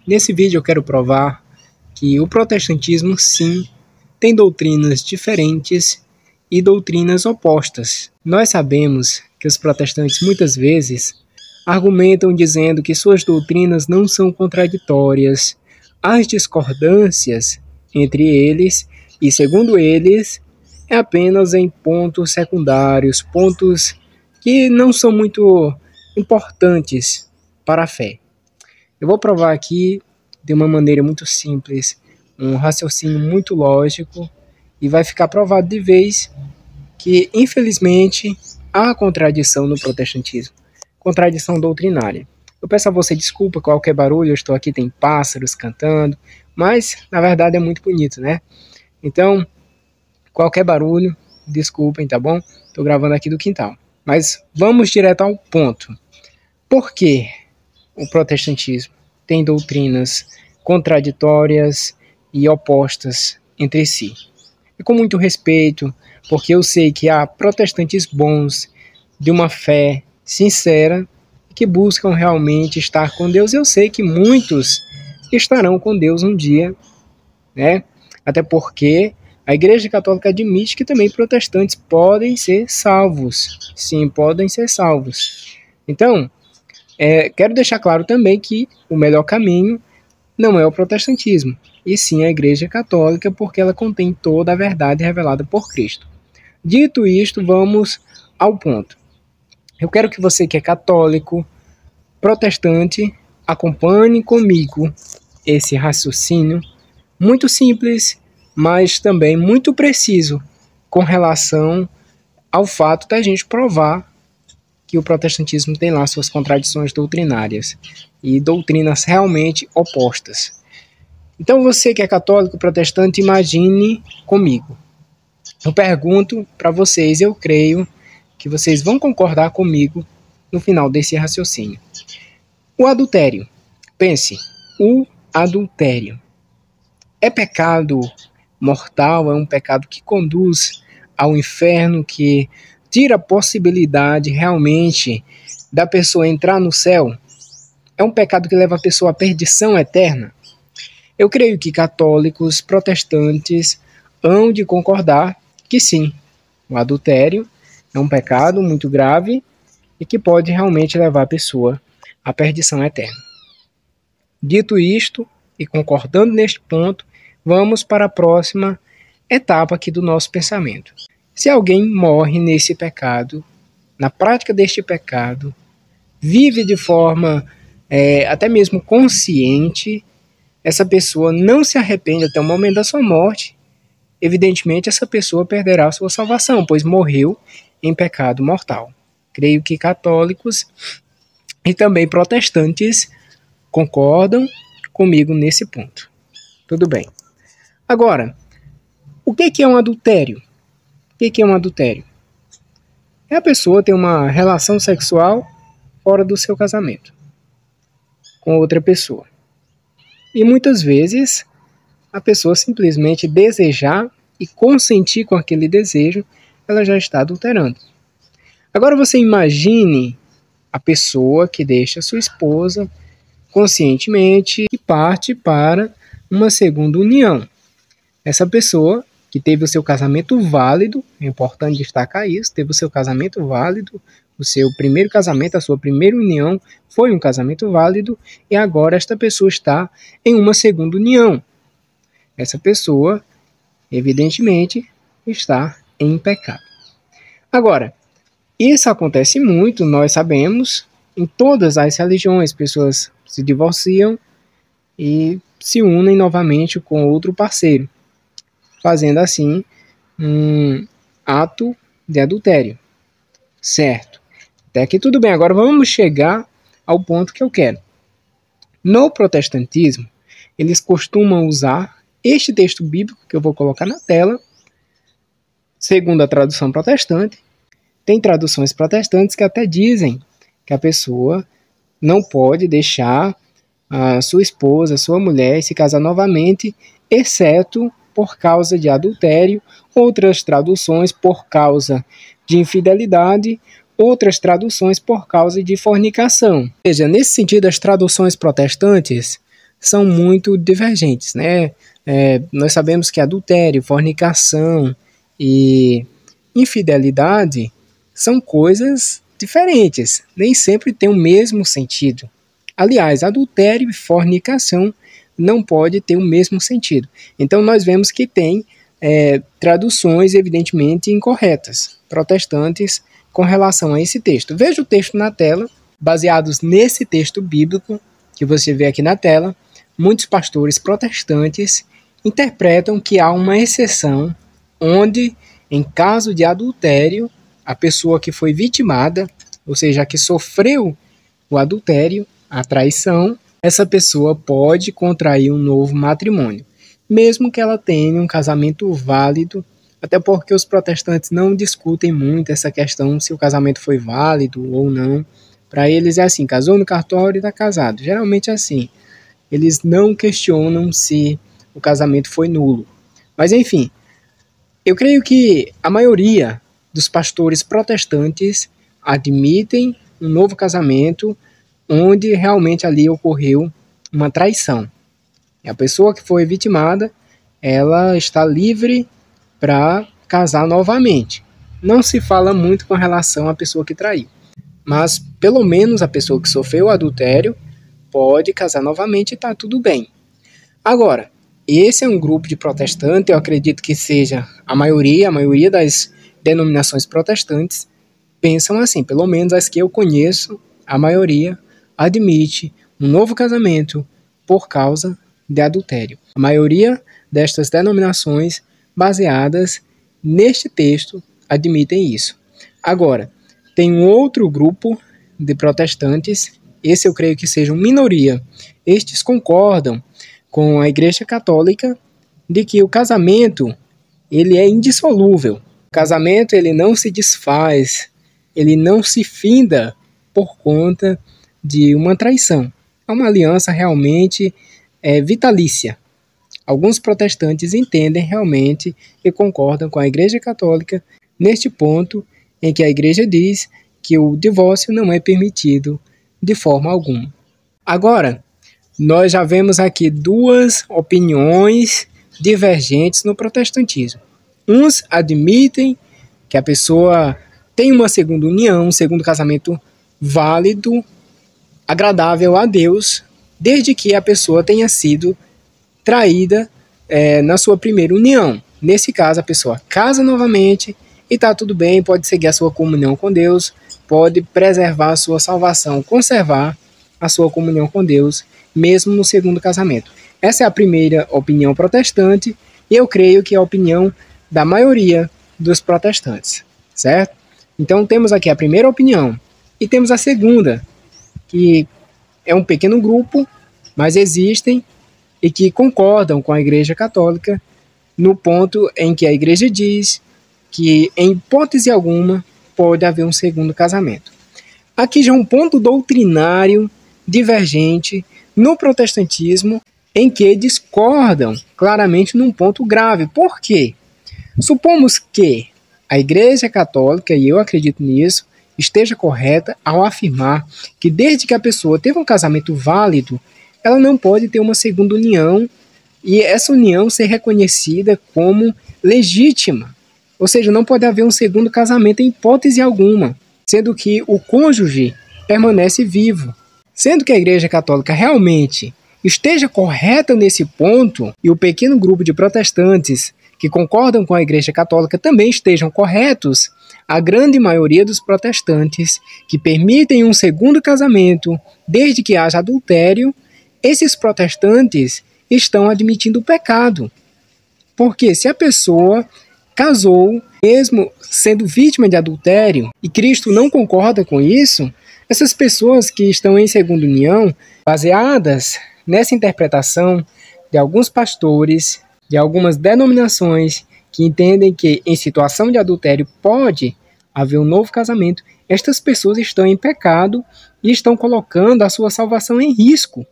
Nesse vídeo eu quero provar que o protestantismo sim tem doutrinas diferentes e doutrinas opostas. Nós sabemos que os protestantes muitas vezes argumentam dizendo que suas doutrinas não são contraditórias. As discordâncias entre eles, e segundo eles, é apenas em pontos secundários, pontos que não são muito importantes para a fé. Eu vou provar aqui de uma maneira muito simples, um raciocínio muito lógico, e vai ficar provado de vez que, infelizmente, há contradição no protestantismo, contradição doutrinária. Eu peço a você desculpa qualquer barulho, eu estou aqui, tem pássaros cantando, mas na verdade é muito bonito, né? Então, qualquer barulho, desculpem, tá bom? Estou gravando aqui do quintal. Mas vamos direto ao ponto. Por que o protestantismo tem doutrinas contraditórias e opostas entre si? E com muito respeito, porque eu sei que há protestantes bons, de uma fé sincera, que buscam realmente estar com Deus. Eu sei que muitos estarão com Deus um dia, né? Até porque a Igreja Católica admite que também protestantes podem ser salvos. Sim, podem ser salvos. Então, quero deixar claro também que o melhor caminho não é o protestantismo, e sim a Igreja Católica, porque ela contém toda a verdade revelada por Cristo. Dito isto, vamos ao ponto. Eu quero que você que é católico, protestante, acompanhe comigo esse raciocínio muito simples, mas também muito preciso com relação ao fato da gente provar que o protestantismo tem lá suas contradições doutrinárias e doutrinas realmente opostas. Então você que é católico, protestante, imagine comigo. Eu pergunto para vocês, eu creio que vocês vão concordar comigo no final desse raciocínio. O adultério. Pense, o adultério é pecado mortal, é um pecado que conduz ao inferno, que tira a possibilidade realmente da pessoa entrar no céu? É um pecado que leva a pessoa à perdição eterna? Eu creio que católicos, protestantes hão de concordar que sim, o adultério é um pecado muito grave e que pode realmente levar a pessoa à perdição eterna. Dito isto, e concordando neste ponto, vamos para a próxima etapa aqui do nosso pensamento. Se alguém morre nesse pecado, na prática deste pecado, vive de forma até mesmo consciente, essa pessoa não se arrepende até o momento da sua morte, evidentemente essa pessoa perderá a sua salvação, pois morreu em pecado mortal. Creio que católicos e também protestantes concordam comigo nesse ponto. Tudo bem. Agora, o que é um adultério? O que é um adultério? É a pessoa ter uma relação sexual fora do seu casamento com outra pessoa. E muitas vezes a pessoa simplesmente desejar e consentir com aquele desejo, ela já está adulterando. Agora você imagine a pessoa que deixa sua esposa conscientemente e parte para uma segunda união. Essa pessoa que teve o seu casamento válido, é importante destacar isso, teve o seu casamento válido, o seu primeiro casamento, a sua primeira união foi um casamento válido, e agora esta pessoa está em uma segunda união. Essa pessoa, evidentemente, está em pecado. Agora, isso acontece muito, nós sabemos, em todas as religiões, pessoas se divorciam e se unem novamente com outro parceiro, fazendo assim um ato de adultério. Certo. Até aqui tudo bem. Agora vamos chegar ao ponto que eu quero. No protestantismo, eles costumam usar este texto bíblico que eu vou colocar na tela, segundo a tradução protestante. Tem traduções protestantes que até dizem que a pessoa não pode deixar a sua esposa, a sua mulher, se casar novamente, exceto por causa de adultério, outras traduções por causa de infidelidade, outras traduções por causa de fornicação. Ou seja, nesse sentido, as traduções protestantes são muito divergentes, né? Nós sabemos que adultério, fornicação e infidelidade são coisas diferentes, nem sempre tem o mesmo sentido. Aliás, adultério e fornicação não pode ter o mesmo sentido. Então nós vemos que tem traduções evidentemente incorretas, protestantes, com relação a esse texto. Veja o texto na tela, baseados nesse texto bíblico que você vê aqui na tela, muitos pastores protestantes interpretam que há uma exceção onde, em caso de adultério, a pessoa que foi vitimada, ou seja, a que sofreu o adultério, a traição, essa pessoa pode contrair um novo matrimônio, mesmo que ela tenha um casamento válido, até porque os protestantes não discutem muito essa questão se o casamento foi válido ou não. Para eles é assim, casou no cartório e está casado. Geralmente é assim. Eles não questionam se o casamento foi nulo. Mas enfim, eu creio que a maioria dos pastores protestantes admitem um novo casamento onde realmente ali ocorreu uma traição. E a pessoa que foi vitimada, ela está livre para casar novamente. Não se fala muito com relação à pessoa que traiu, mas pelo menos a pessoa que sofreu o adultério pode casar novamente e está tudo bem. Agora, esse é um grupo de protestantes, eu acredito que seja a maioria das denominações protestantes pensam assim, pelo menos as que eu conheço, a maioria admite um novo casamento por causa de adultério. A maioria destas denominações baseadas neste texto admitem isso. Agora, tem um outro grupo de protestantes, esse eu creio que seja uma minoria. Estes concordam com a Igreja Católica de que o casamento ele é indissolúvel. O casamento ele não se desfaz, ele não se finda por conta de uma traição. É uma aliança realmente vitalícia. Alguns protestantes entendem realmente e concordam com a Igreja Católica neste ponto em que a Igreja diz que o divórcio não é permitido de forma alguma. Agora, nós já vemos aqui duas opiniões divergentes no protestantismo. Uns admitem que a pessoa tem uma segunda união, um segundo casamento válido, agradável a Deus, desde que a pessoa tenha sido traída na sua primeira união. Nesse caso, a pessoa casa novamente e está tudo bem, pode seguir a sua comunhão com Deus, pode preservar a sua salvação, conservar a sua comunhão com Deus, mesmo no segundo casamento. Essa é a primeira opinião protestante e eu creio que é a opinião da maioria dos protestantes, certo? Então temos aqui a primeira opinião e temos a segunda, que é um pequeno grupo, mas existem e que concordam com a Igreja Católica no ponto em que a Igreja diz que, em hipótese alguma, pode haver um segundo casamento. Aqui já é um ponto doutrinário divergente no protestantismo em que discordam claramente num ponto grave. Por quê? Supomos que a Igreja Católica, e eu acredito nisso, esteja correta ao afirmar que desde que a pessoa teve um casamento válido, ela não pode ter uma segunda união e essa união ser reconhecida como legítima. Ou seja, não pode haver um segundo casamento em hipótese alguma, sendo que o cônjuge permanece vivo. Sendo que a Igreja Católica realmente esteja correta nesse ponto e o pequeno grupo de protestantes que concordam com a Igreja Católica também estejam corretos, a grande maioria dos protestantes que permitem um segundo casamento desde que haja adultério, esses protestantes estão admitindo o pecado. Porque se a pessoa casou, mesmo sendo vítima de adultério, e Cristo não concorda com isso, essas pessoas que estão em segunda união, baseadas nessa interpretação de alguns pastores, de algumas denominações que entendem que em situação de adultério pode haver um novo casamento, estas pessoas estão em pecado e estão colocando a sua salvação em risco.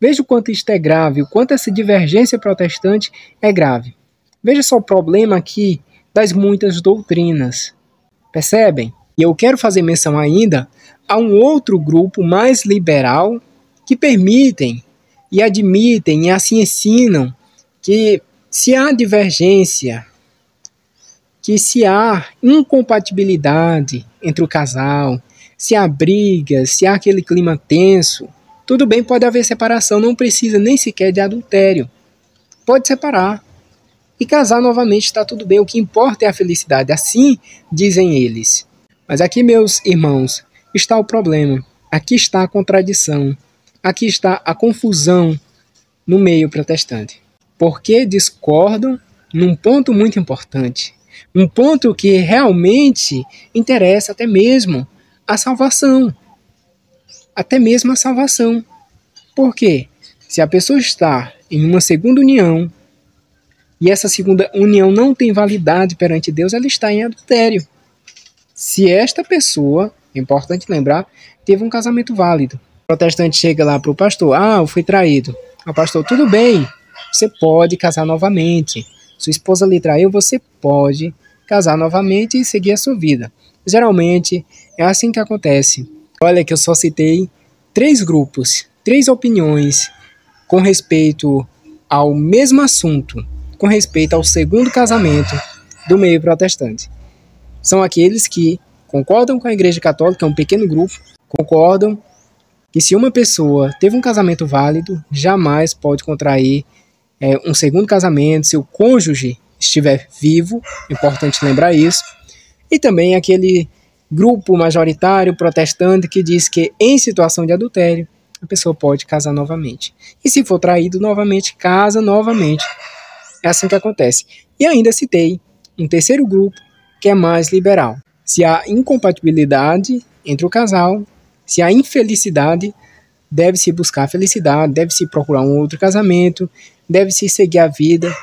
Veja o quanto isto é grave, o quanto essa divergência protestante é grave. Veja só o problema aqui das muitas doutrinas. Percebem? E eu quero fazer menção ainda a um outro grupo mais liberal que permitem e admitem e assim ensinam que se há divergência, que se há incompatibilidade entre o casal, se há brigas, se há aquele clima tenso, tudo bem, pode haver separação, não precisa nem sequer de adultério. Pode separar e casar novamente, está tudo bem, o que importa é a felicidade, assim dizem eles. Mas aqui, meus irmãos, está o problema, aqui está a contradição, aqui está a confusão no meio protestante. Porque discordam num ponto muito importante, um ponto que realmente interessa até mesmo a salvação. Até mesmo a salvação. Por quê? Se a pessoa está em uma segunda união e essa segunda união não tem validade perante Deus, ela está em adultério. Se esta pessoa, é importante lembrar, teve um casamento válido. O protestante chega lá para o pastor, eu fui traído. O pastor, tudo bem, você pode casar novamente. Sua esposa lhe traiu, você pode casar novamente e seguir a sua vida. Geralmente é assim que acontece. Olha que eu só citei 3 grupos, 3 opiniões com respeito ao mesmo assunto, com respeito ao segundo casamento do meio protestante. São aqueles que concordam com a Igreja Católica, é um pequeno grupo, concordam que se uma pessoa teve um casamento válido, jamais pode contrair um segundo casamento, se o cônjuge estiver vivo, importante lembrar isso. E também aquele grupo majoritário protestante que diz que em situação de adultério, a pessoa pode casar novamente. E se for traído novamente, casa novamente. É assim que acontece. E ainda citei um terceiro grupo que é mais liberal. Se há incompatibilidade entre o casal, se há infelicidade, deve-se buscar felicidade, deve-se procurar um outro casamento, deve-se seguir a vida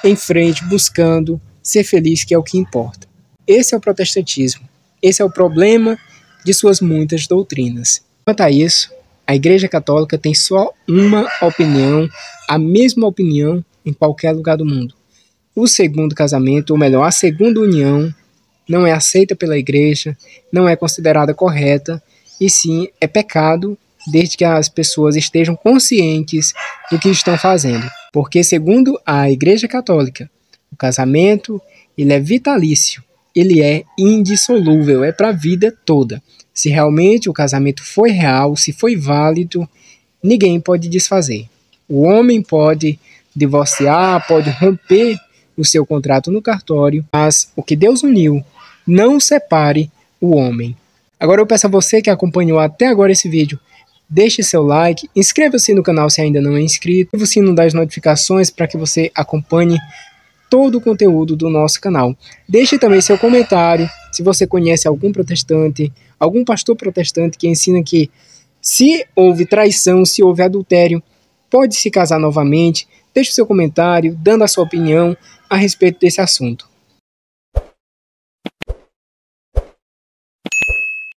em frente, buscando ser feliz, que é o que importa. Esse é o protestantismo. Esse é o problema de suas muitas doutrinas. Quanto a isso, a Igreja Católica tem só uma opinião, a mesma opinião em qualquer lugar do mundo. O segundo casamento, ou melhor, a segunda união, não é aceita pela Igreja, não é considerada correta, e sim é pecado, desde que as pessoas estejam conscientes do que estão fazendo. Porque, segundo a Igreja Católica, o casamento ele é vitalício, ele é indissolúvel, é para a vida toda. Se realmente o casamento foi real, se foi válido, ninguém pode desfazer. O homem pode divorciar, pode romper o seu contrato no cartório, mas o que Deus uniu, não separe o homem. Agora eu peço a você que acompanhou até agora esse vídeo, deixe seu like, inscreva-se no canal se ainda não é inscrito, ative o sino das notificações para que você acompanhe todo o conteúdo do nosso canal. Deixe também seu comentário, se você conhece algum protestante, algum pastor protestante que ensina que se houve traição, se houve adultério, pode se casar novamente. Deixe seu comentário, dando a sua opinião a respeito desse assunto.